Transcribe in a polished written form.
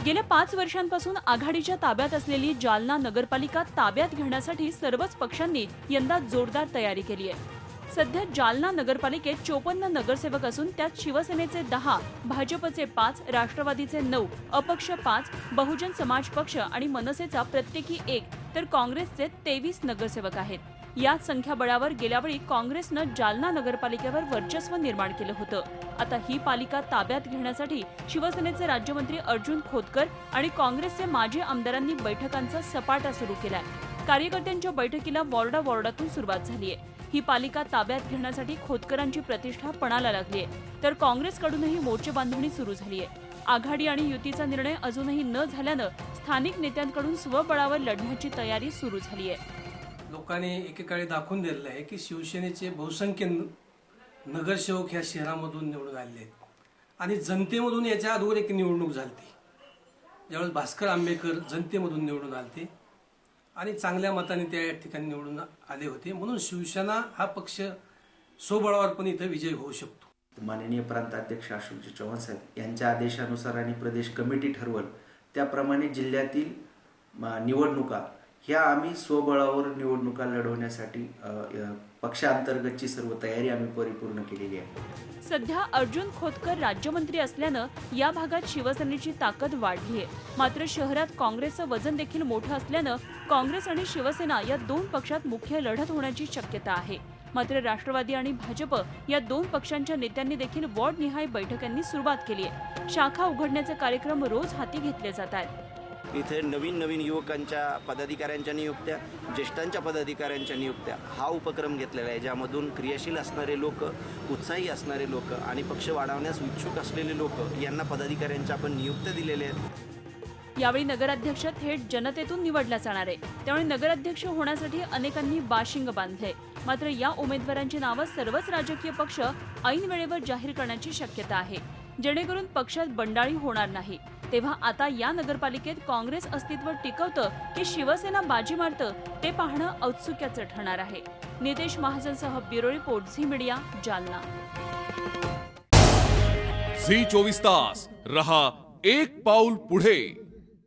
गेल्या 5 वर्षांपासून आघाडीच्या ताब्यात असलेली जालना नगरपालिका ताब्यात घेण्यासाठी सर्वच पक्षांनी यंदा जोरदार तयारी केली आहे। सध्या जालना नगरपालिकेत 54 नगरसेवक असून त्यात शिवसेनेचे 10, भाजपचे 5, राष्ट्रवादीचे 9, अपक्ष 5, बहुजन समाज पक्ष आणि मनसेचा प्रत्येकी 1 तर काँग्रेसचे 23 नगरसेवक आहेत। या संख्याबळावर गेल्यावेळी काँग्रेसनं जालना नगरपालिकेवर वर्चस्व निर्माण केलं होतं। आता ही पालिका ताब्यात घेण्यासाठी शिवसेनेचे राज्यमंत्री अर्जुन खोतकर आणि काँग्रेसचे माजी आमदारांनी बैठकांचा सपाटा सुरू केलाय। कार्यकर्त्यांच्या बैठकीला वॉर्डातून सुरुवात झालीय। ही पालिका ताब्यात घेण्यासाठी खोतकरांची प्रतिष्ठा पणाला लागलीय, तर काँग्रेसकडूनही मोर्चे बांधणी सुरू झालीय। आघाडी आणि युतीचा निर्णय अजूनही न झाल्यानं स्थानिक नेत्यांकडून स्वबळावर लढण्याची तयारी सुरू झालीय। लोकांनी एकेकाळी दाखवून दिलेलं आहे की शिवसेनेचे बहुसंख्य नगरसेवक ह्या शहरामधून निवडून आले आहेत आणि जनतेमधून याच्या अगोदर एक निवडणूक झाली। ज्यावेळेस भास्कर आंबेकर जनतेमधून निवडून आले आणि चांगल्या मताने त्या ठिकाणी निवडून आले होते, म्हणून शिवसेना हा पक्ष स्वबळावर पण इथं विजय होऊ शकतो। माननीय प्रांताध्यक्ष अशोकजी चव्हाण साहेब यांच्या आदेशानुसार आणि प्रदेश कमिटी ठरवल त्याप्रमाणे जिल्ह्यातील निवडणुका ह्या आम्ही स्वबळावर निवडणुका लढवण्यासाठी पक्षांतर्गतची सर्व तयारी आम्ही परिपूर्ण केलेली आहे। सध्या अर्जुन खोतकर राज्यमंत्री असल्यानं या भागात शिवसेनेची ताकद वाढली आहे। मात्र शहरात काँग्रेसचं वजन देखील मोठं असल्यानं काँग्रेस आणि शिवसेना या दोन पक्षात मुख्य लढत होण्याची शक्यता आहे। मात्र राष्ट्रवादी आणि भाजप या दोन पक्षांच्या नेत्यांनी देखील वॉर्डनिहाय बैठकांनी सुरुवात केली आहे। शाखा उघडण्याचे कार्यक्रम रोज हाती घेतले जात आहेत। इथे नवीन युवकांच्या पदाधिकाऱ्यांच्या नियुक्त्या, ज्येष्ठांच्या पदाधिकाऱ्यांच्या नियुक्त्या हा उपक्रम घेतलेला आहे, ज्यामधून क्रियाशील असणारे लोक, उत्साही असणारे लोक आणि पक्ष वाढवण्यास इच्छुक असलेले लोक यांना पदाधिकाऱ्यांच्या आपण नियुक्त्या दिलेल्या आहेत। यावेळी नगराध्यक्ष थेट जनतेतून निवडला जाणार आहे, त्यामुळे नगराध्यक्ष होण्यासाठी अनेकांनी बाशिंग बांधले। मात्र या उमेदवारांची नावं सर्वच राजकीय पक्ष ऐन वेळेवर जाहीर करण्याची शक्यता आहे, जेणेकरून पक्षात बंडाळी होणार नाही। तेव्हा आता या नगरपालिकेत काँग्रेस अस्तित्व टिकवतं की शिवसेना बाजी मारतं ते पाहणं औत्सुक्याचं ठरणार आहे। नितेश महाजनसह bureau report Zee media, Jalna. Zee 24 तास रहा एक पाऊल पुढे।